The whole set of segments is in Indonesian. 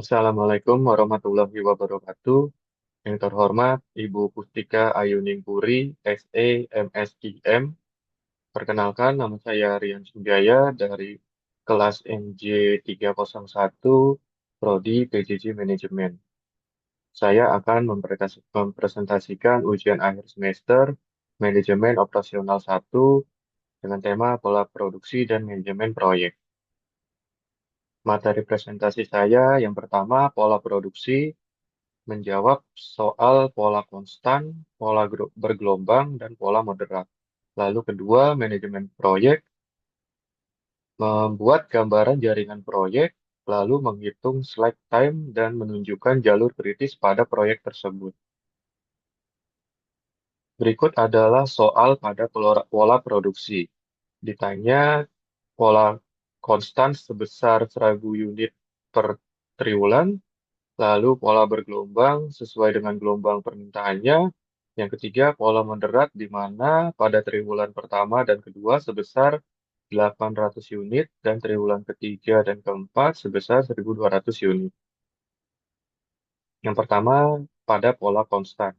Assalamualaikum warahmatullahi wabarakatuh. Yang terhormat Ibu Pustika Ayuning Puri, SE, MSIM. Perkenalkan, nama saya Rian Sunjaya dari kelas NJ 301, Prodi PJJ Manajemen. Saya akan mempresentasikan ujian akhir semester Manajemen Operasional 1 dengan tema pola produksi dan manajemen proyek. Materi presentasi saya yang pertama, pola produksi, menjawab soal pola konstan, bergelombang, dan pola moderat. Lalu kedua, manajemen proyek, membuat gambaran jaringan proyek, lalu menghitung slack time dan menunjukkan jalur kritis pada proyek tersebut. Berikut adalah soal pada pola produksi. Ditanya pola konstan sebesar 1000 unit per triwulan, lalu pola bergelombang sesuai dengan gelombang permintaannya. Yang ketiga, pola moderat di mana pada triwulan pertama dan kedua sebesar 800 unit dan triwulan ketiga dan keempat sebesar 1200 unit. Yang pertama, pada pola konstan.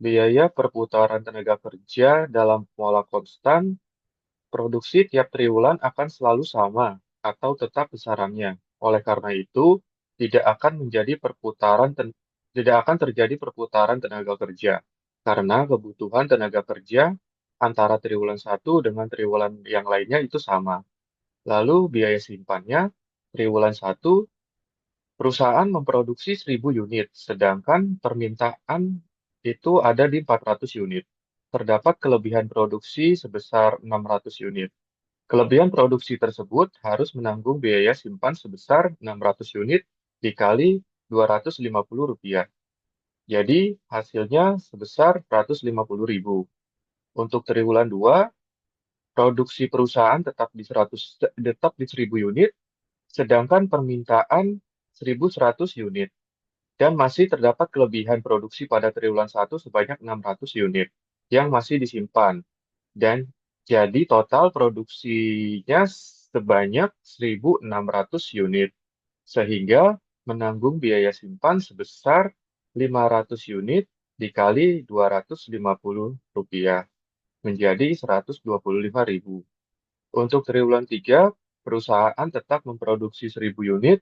Biaya perputaran tenaga kerja dalam pola konstan, produksi tiap triwulan akan selalu sama atau tetap besarannya. Oleh karena itu, tidak akan menjadi tidak akan terjadi perputaran tenaga kerja karena kebutuhan tenaga kerja antara triwulan satu dengan triwulan yang lainnya itu sama. Lalu biaya simpannya, triwulan satu perusahaan memproduksi 1000 unit, sedangkan permintaan itu ada di 400 unit. Terdapat kelebihan produksi sebesar 600 unit. Kelebihan produksi tersebut harus menanggung biaya simpan sebesar 600 unit dikali Rp250. Jadi hasilnya sebesar 150.000. Untuk triwulan 2, produksi perusahaan tetap di 1000 unit, sedangkan permintaan 1100 unit. Dan masih terdapat kelebihan produksi pada triwulan 1 sebanyak 600 unit yang masih disimpan. Dan jadi total produksinya sebanyak 1.600 unit, sehingga menanggung biaya simpan sebesar 500 unit dikali Rp250 menjadi 125.000. Untuk triwulan 3, perusahaan tetap memproduksi 1000 unit,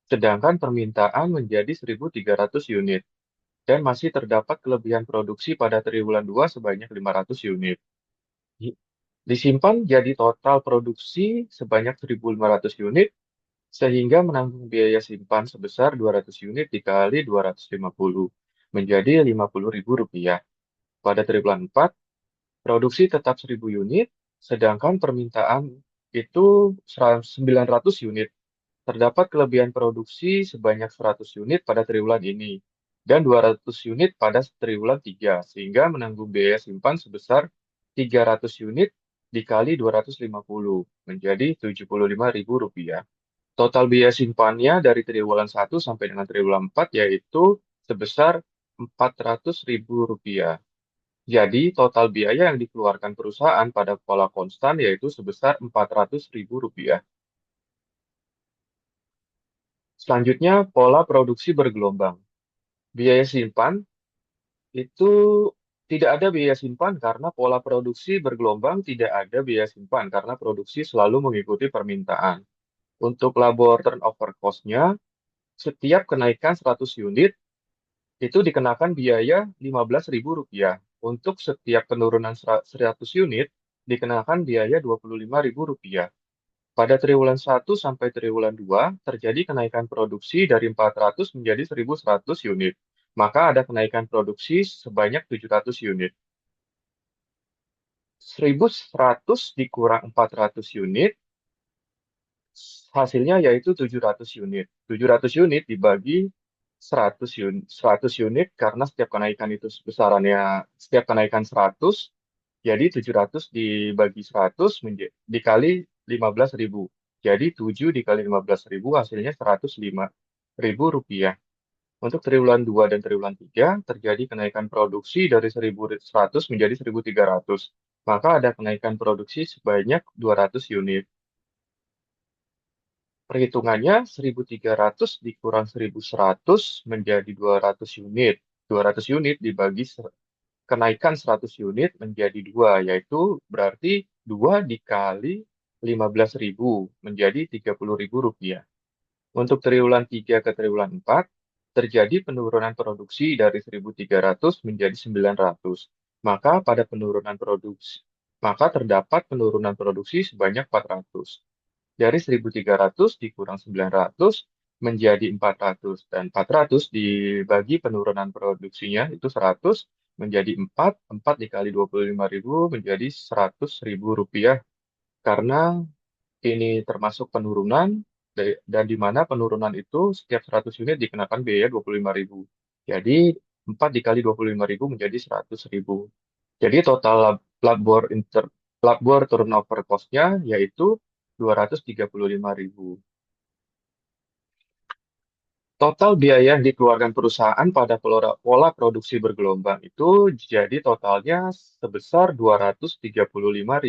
sedangkan permintaan menjadi 1.300 unit, dan masih terdapat kelebihan produksi pada triwulan 2 sebanyak 500 unit. Disimpan jadi total produksi sebanyak 1.500 unit, sehingga menanggung biaya simpan sebesar 200 unit dikali 250, menjadi Rp50.000. Pada triwulan 4, produksi tetap 1000 unit, sedangkan permintaan itu 900 unit. Terdapat kelebihan produksi sebanyak 100 unit pada triwulan ini, dan 200 unit pada triwulan 3, sehingga menanggung biaya simpan sebesar 300 unit dikali 250, menjadi Rp75.000. Total biaya simpannya dari triwulan 1 sampai dengan triwulan 4 yaitu sebesar Rp400.000. Jadi total biaya yang dikeluarkan perusahaan pada pola konstan yaitu sebesar Rp400.000. Selanjutnya, pola produksi bergelombang. Biaya simpan itu tidak ada biaya simpan karena pola produksi bergelombang tidak ada biaya simpan karena produksi selalu mengikuti permintaan. Untuk labor turnover cost-nya, setiap kenaikan 100 unit itu dikenakan biaya Rp15.000. Untuk setiap penurunan 100 unit, dikenakan biaya Rp25.000. Pada triwulan 1 sampai triwulan 2, terjadi kenaikan produksi dari 400 menjadi 1.100 unit. Maka ada kenaikan produksi sebanyak 700 unit. 1.100 dikurang 400 unit, hasilnya yaitu 700 unit. 700 unit dibagi 100 unit, 100 unit karena setiap kenaikan 100, jadi 700 dibagi 100 dikali 15.000. Jadi 7 dikali 15.000 hasilnya Rp105.000. Untuk triwulan 2 dan triwulan 3 terjadi kenaikan produksi dari 1.100 menjadi 1.300. Maka ada kenaikan produksi sebanyak 200 unit. Perhitungannya 1.300 dikurang 1.100 menjadi 200 unit. 200 unit dibagi kenaikan 100 unit menjadi 2, yaitu berarti 2 dikali 15.000 menjadi 30.000 rupiah. Untuk triwulan 3 ke triwulan 4, terjadi penurunan produksi dari 1.300 menjadi 900. Maka pada penurunan produksi, maka terdapat penurunan produksi sebanyak 400. Dari 1.300 dikurang 900 menjadi 400. Dan 400 dibagi penurunan produksinya itu 100 menjadi 4. 4 dikali 25.000 menjadi 100.000 rupiah. Karena ini termasuk penurunan dan di mana penurunan itu setiap 100 unit dikenakan biaya 25.000. Jadi 4 dikali 25.000 menjadi 100.000. Jadi total labor turnover cost-nya yaitu 235.000. Total biaya yang dikeluarkan perusahaan pada pola produksi bergelombang itu jadi totalnya sebesar 235.000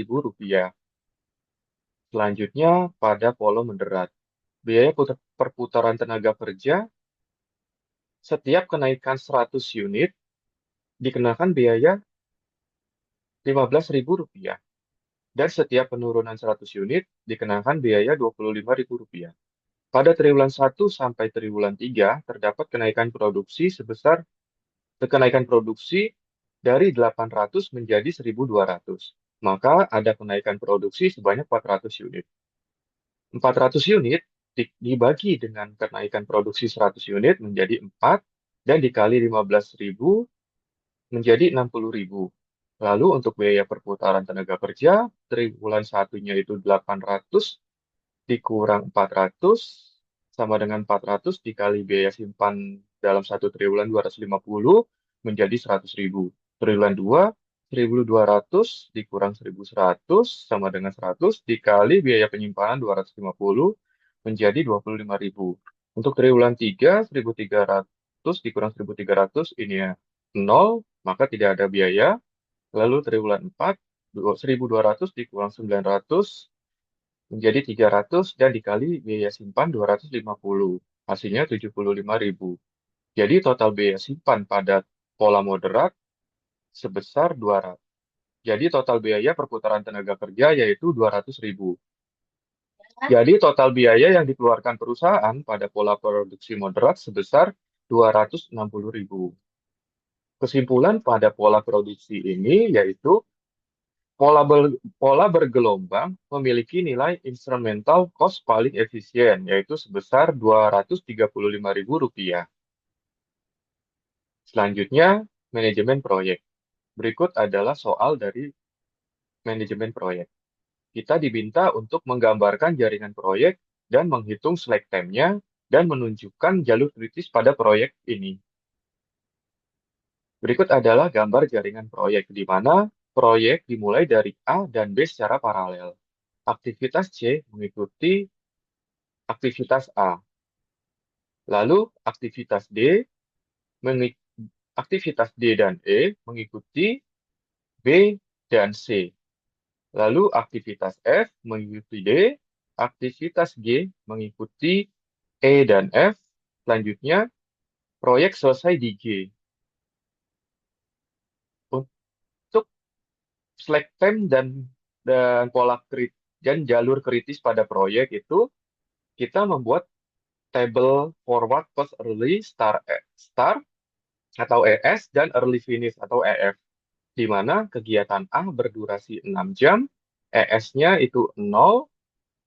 rupiah. Selanjutnya pada pola moderat. Biaya perputaran tenaga kerja, setiap kenaikan 100 unit dikenakan biaya 15.000 rupiah. Dan setiap penurunan 100 unit dikenakan biaya 25.000 rupiah. Pada triwulan 1 sampai triwulan 3 terdapat kenaikan produksi dari 800 menjadi 1.200. Maka ada kenaikan produksi sebanyak 400 unit. 400 unit dibagi dengan kenaikan produksi 100 unit menjadi 4 dan dikali 15.000 menjadi 60.000. Lalu untuk biaya perputaran tenaga kerja, triwulan satunya itu 800 dikurang 400 sama dengan 400 dikali biaya simpan dalam satu triwulan 250 menjadi 100.000. Triwulan 2, 1.200 dikurang 1.100 sama dengan 100 dikali biaya penyimpanan 250 menjadi 25.000. Untuk triwulan 3, 1.300 dikurang 1.300 ini ya 0, maka tidak ada biaya. Lalu triwulan 4, 1.200 dikurang 900 menjadi 300 dan dikali biaya simpan 250. Hasilnya 75.000. Jadi total biaya simpan pada pola moderat sebesar 200. Jadi total biaya perputaran tenaga kerja yaitu 200.000. Jadi total biaya yang dikeluarkan perusahaan pada pola produksi moderat sebesar 260.000. Kesimpulan pada pola produksi ini yaitu pola bergelombang memiliki nilai instrumental cost paling efisien, yaitu sebesar 235.000 rupiah. Selanjutnya, manajemen proyek. Berikut adalah soal dari manajemen proyek. Kita diminta untuk menggambarkan jaringan proyek dan menghitung slack time-nya dan menunjukkan jalur kritis pada proyek ini. Berikut adalah gambar jaringan proyek, di mana proyek dimulai dari A dan B secara paralel. Aktivitas C mengikuti aktivitas A. Lalu aktivitas D dan E mengikuti B dan C. Lalu aktivitas F mengikuti D, aktivitas G mengikuti E dan F. Selanjutnya, proyek selesai di G. Untuk slack time dan jalur kritis pada proyek itu kita membuat table forward post early start atau ES dan early finish atau EF, di mana kegiatan A berdurasi 6 jam, ES-nya itu 0,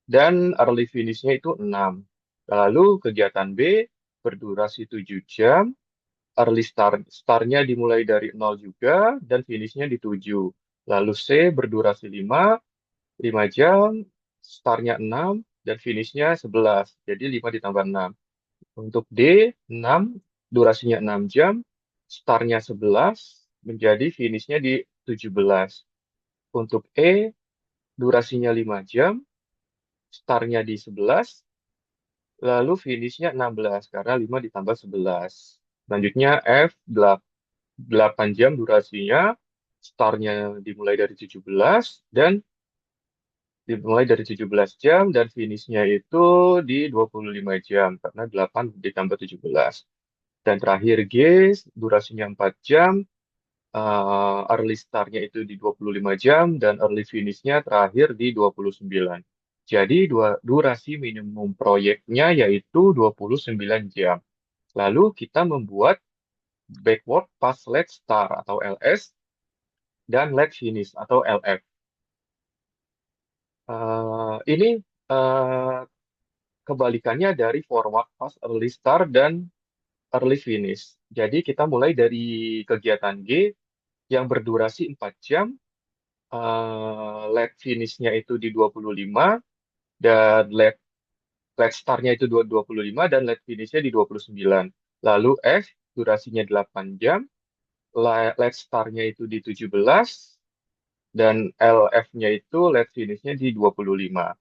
dan early finish-nya itu 6. Lalu kegiatan B berdurasi 7 jam, early start-nya dimulai dari 0 juga, dan finish-nya di 7. Lalu C berdurasi 5 jam, start-nya 6, dan finish-nya 11. Jadi 5 ditambah 6. Untuk D, 6, durasinya 6 jam, start-nya 11, menjadi finish-nya di 17. Untuk E, durasinya 5 jam, start-nya di 11, lalu finish-nya 16, karena 5 ditambah 11. Selanjutnya F, 8 jam durasinya, start-nya dimulai dari 17, dan Dimulai dari 17 jam dan finishnya itu di 25 jam karena 8 ditambah 17. Dan terakhir G, durasinya 4 jam, early start-nya itu di 25 jam dan early finish-nya terakhir di 29. Jadi durasi minimum proyeknya yaitu 29 jam. Lalu kita membuat backward pass lead start atau LS dan lead finish atau LF. Ini eh, kebalikannya dari forward pass early start dan early finish. Jadi kita mulai dari kegiatan G yang berdurasi 4 jam, late finish-nya itu di 25, dan late start-nya itu 25, dan late finish-nya di 29. Lalu F, durasinya 8 jam, late start-nya itu di 17, dan LF-nya itu late finish-nya di 25.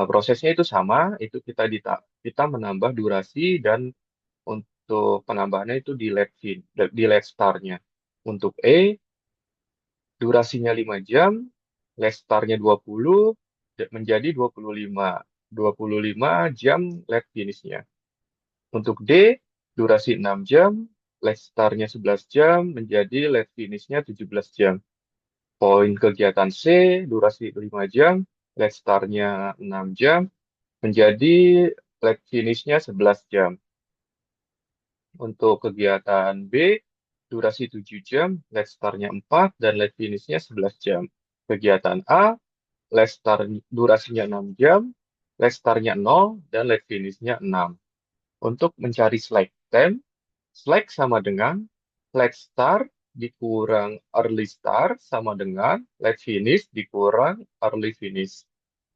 Prosesnya itu sama, itu kita menambah durasi dan untuk penambahannya itu di di late start-nya. Untuk E, durasinya 5 jam, late start-nya 20, menjadi 25. 25 jam late finish-nya. Untuk D, durasi 6 jam, late start-nya 11 jam, menjadi late finish-nya 17 jam. Poin kegiatan C, durasi 5 jam, late start-nya 6 jam, menjadi late finish-nya 11 jam. Untuk kegiatan B, durasi 7 jam, late start-nya 4, dan late finish-nya 11 jam. Kegiatan A, late start durasinya 6 jam, late start-nya 0, dan late finish-nya 6. Untuk mencari slack time, slack sama dengan late start dikurang early start sama dengan late finish dikurang early finish.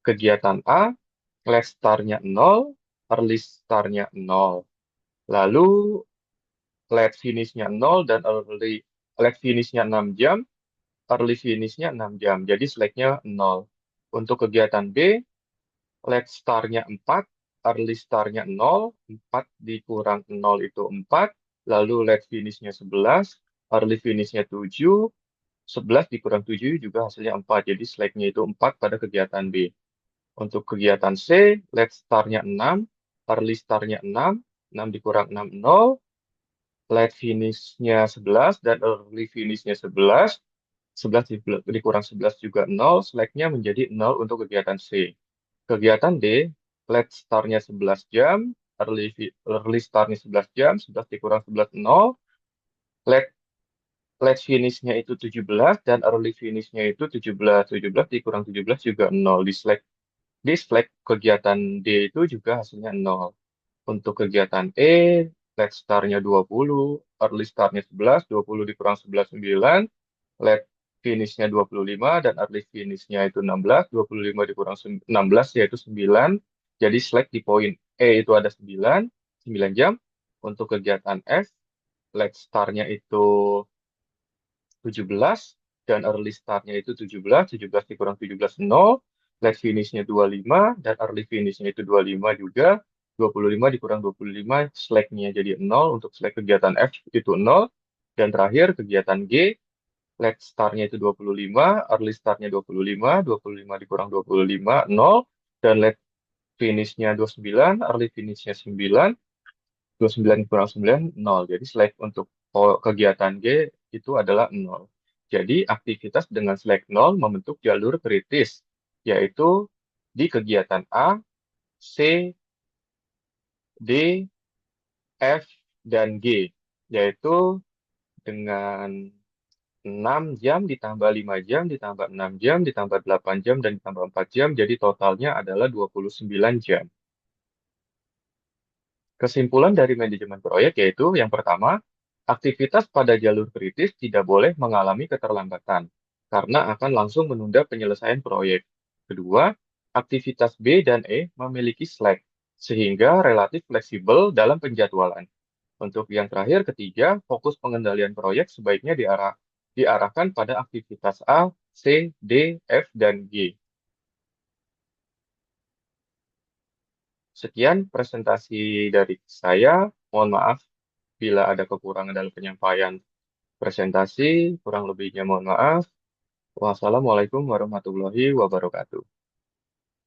Kegiatan A, late start-nya 0, early start-nya 0. Lalu late finish-nya 0 dan late finish-nya 6 jam, early finish-nya 6 jam. Jadi slack-nya 0. Untuk kegiatan B, late start-nya 4, early start-nya 0, 4 dikurang 0 itu 4, lalu late finish-nya 11, early finish-nya 7, 11 dikurang 7 juga hasilnya 4, jadi slack-nya itu 4 pada kegiatan B. Untuk kegiatan C, late start-nya 6, early start-nya 6, 6 dikurang 6, 0, late finish-nya 11, dan early finish-nya 11, 11 dikurang 11 juga 0, slack-nya menjadi 0 untuk kegiatan C. Kegiatan D, late start-nya 11 jam, early start-nya 11 jam, 11 dikurang 11, 0, late, late finish-nya itu 17, dan early finish-nya itu 17, 17 dikurang 17 juga 0. Di slack kegiatan D itu juga hasilnya 0. Untuk kegiatan E, late start-nya 20, early start-nya 11, 20 dikurang 11, 9, late finish-nya 25, dan early finish-nya itu 16, 25 dikurang 16 yaitu 9. Jadi slack di poin E itu ada 9, 9 jam. Untuk kegiatan F, late start-nya itu 17, dan early start-nya itu 17, 17 dikurang 17, 0, late finish-nya 25, dan early finish-nya itu 25 juga, 25 dikurang 25, slack-nya jadi 0, untuk slack kegiatan F itu 0, dan terakhir kegiatan G, late start-nya itu 25, early start-nya 25, 25 dikurang 25, 0, dan late finish-nya 29, early finish-nya 9, 29 kurang 9, 0. Jadi slack untuk kegiatan G itu adalah 0. Jadi aktivitas dengan slack 0 membentuk jalur kritis, yaitu di kegiatan A, C, D, F, dan G, yaitu dengan 6 jam ditambah 5 jam ditambah 6 jam ditambah 8 jam dan ditambah 4 jam, jadi totalnya adalah 29 jam. Kesimpulan dari manajemen proyek yaitu yang pertama, aktivitas pada jalur kritis tidak boleh mengalami keterlambatan karena akan langsung menunda penyelesaian proyek. Kedua, aktivitas B dan E memiliki slack sehingga relatif fleksibel dalam penjadwalan. Untuk yang terakhir, ketiga, fokus pengendalian proyek sebaiknya diarahkan pada aktivitas A, C, D, F, dan G. Sekian presentasi dari saya. Mohon maaf bila ada kekurangan dalam penyampaian presentasi. Kurang lebihnya mohon maaf. Wassalamualaikum warahmatullahi wabarakatuh.